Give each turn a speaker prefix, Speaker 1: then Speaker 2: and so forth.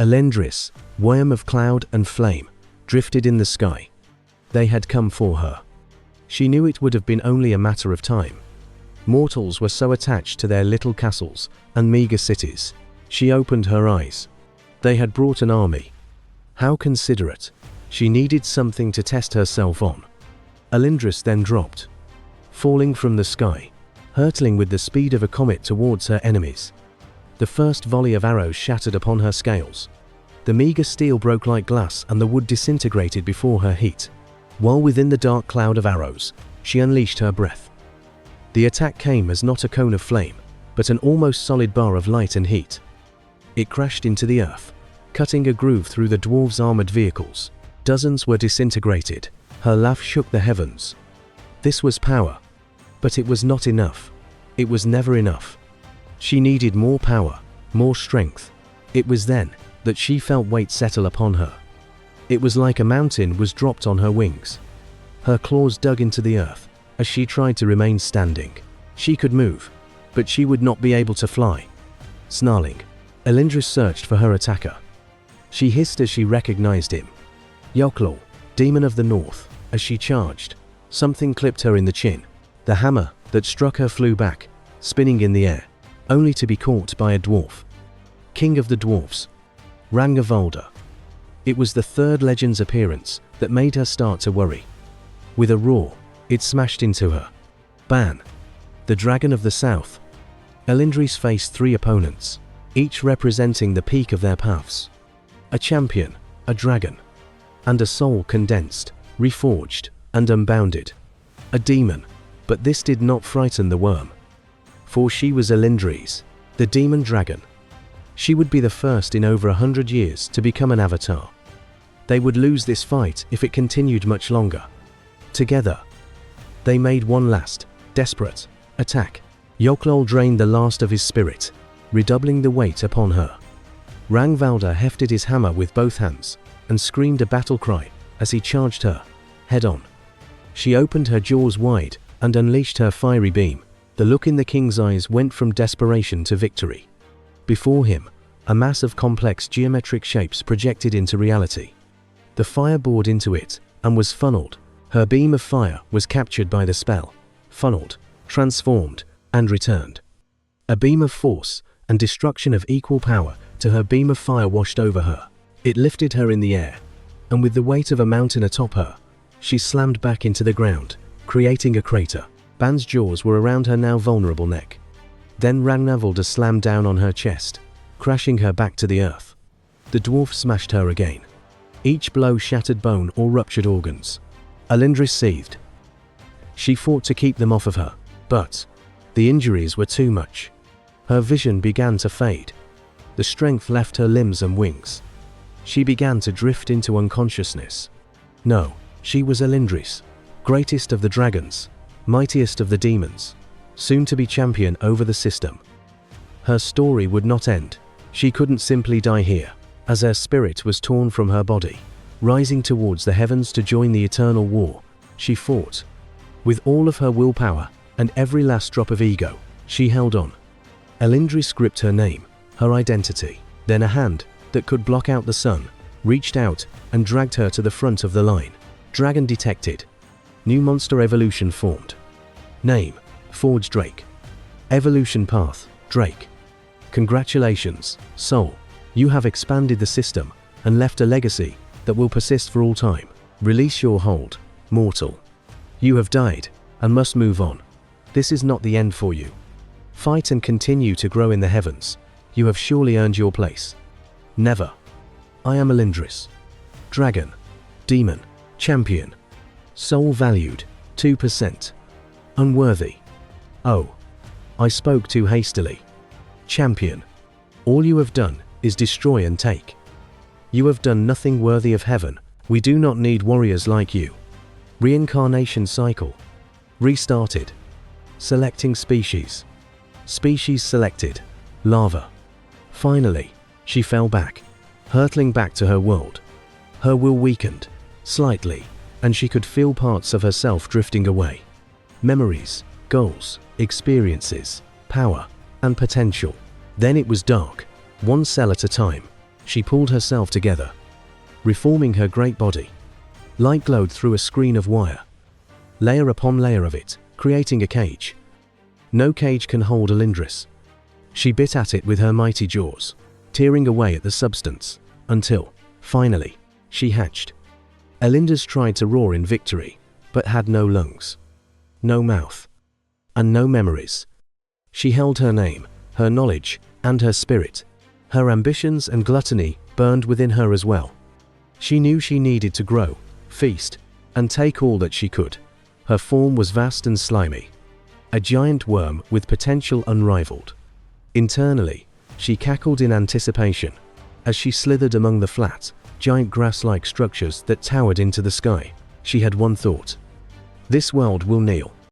Speaker 1: Elyndris, worm of cloud and flame, drifted in the sky. They had come for her. She knew it would have been only a matter of time. Mortals were so attached to their little castles and meager cities. She opened her eyes. They had brought an army. How considerate. She needed something to test herself on. Elyndris then dropped, falling from the sky, hurtling with the speed of a comet towards her enemies. The first volley of arrows shattered upon her scales. The meager steel broke like glass and the wood disintegrated before her heat. While within the dark cloud of arrows, she unleashed her breath. The attack came as not a cone of flame, but an almost solid bar of light and heat. It crashed into the earth, cutting a groove through the dwarves' armored vehicles. Dozens were disintegrated. Her laugh shook the heavens. This was power, but it was not enough. It was never enough. She needed more power, more strength. It was then that she felt weight settle upon her. It was like a mountain was dropped on her wings. Her claws dug into the earth as she tried to remain standing. She could move, but she would not be able to fly. Snarling, Elyndris searched for her attacker. She hissed as she recognized him. Yochlol, demon of the north. As she charged, something clipped her in the chin. The hammer that struck her flew back, spinning in the air, only to be caught by a dwarf. King of the dwarves, Rangavaldr. It was the third legend's appearance that made her start to worry. With a roar, it smashed into her. Ban, the dragon of the south. Elyndris faced 3 opponents, each representing the peak of their paths. A champion, a dragon, and a soul condensed, reforged, and unbounded. A demon, but this did not frighten the worm. For she was Elyndris, the demon dragon. She would be the first in over 100 years to become an avatar. They would lose this fight if it continued much longer. Together, they made one last, desperate, attack. Yochlol drained the last of his spirit, redoubling the weight upon her. Rangavaldr hefted his hammer with both hands and screamed a battle cry as he charged her, head on. She opened her jaws wide and unleashed her fiery beam. The look in the king's eyes went from desperation to victory. Before him, a mass of complex geometric shapes projected into reality. The fire bored into it and was funneled. Her beam of fire was captured by the spell, funneled, transformed, and returned. A beam of force and destruction of equal power to her beam of fire washed over her. It lifted her in the air, and with the weight of a mountain atop her, she slammed back into the ground, creating a crater. Ban's jaws were around her now vulnerable neck. Then Rangavaldr slammed down on her chest, crashing her back to the earth. The dwarf smashed her again. Each blow shattered bone or ruptured organs. Elyndris seethed. She fought to keep them off of her, but the injuries were too much. Her vision began to fade. The strength left her limbs and wings. She began to drift into unconsciousness. No, she was Elyndris, greatest of the dragons, mightiest of the demons, soon to be champion over the system. Her story would not end. She couldn't simply die here, as her spirit was torn from her body. Rising towards the heavens to join the eternal war, she fought. With all of her willpower and every last drop of ego, she held on. Elyndris gripped her name, her identity. Then a hand that could block out the sun reached out and dragged her to the front of the line. Dragon detected. New monster evolution formed. Name, Forge Drake. Evolution path, Drake. Congratulations, soul. You have expanded the system and left a legacy that will persist for all time. Release your hold, mortal. You have died and must move on. This is not the end for you. Fight and continue to grow in the heavens. You have surely earned your place. Never. I am Elyndris. Dragon. Demon. Champion. Soul valued, 2%. Unworthy. Oh. I spoke too hastily. Champion. All you have done is destroy and take. You have done nothing worthy of heaven. We do not need warriors like you. Reincarnation cycle. Restarted. Selecting species. Species selected. Lava. Finally, she fell back, hurtling back to her world. Her will weakened, slightly, and she could feel parts of herself drifting away. Memories, goals, experiences, power, and potential. Then it was dark, one cell at a time. She pulled herself together, reforming her great body. Light glowed through a screen of wire, layer upon layer of it, creating a cage. No cage can hold Elyndris. She bit at it with her mighty jaws, tearing away at the substance, until, finally, she hatched. Elyndris tried to roar in victory, but had no lungs, no mouth, and no memories. She held her name, her knowledge, and her spirit. Her ambitions and gluttony burned within her as well. She knew she needed to grow, feast, and take all that she could. Her form was vast and slimy, a giant worm with potential unrivaled. Internally, she cackled in anticipation as she slithered among the flat, giant grass-like structures that towered into the sky. She had one thought: this world will kneel.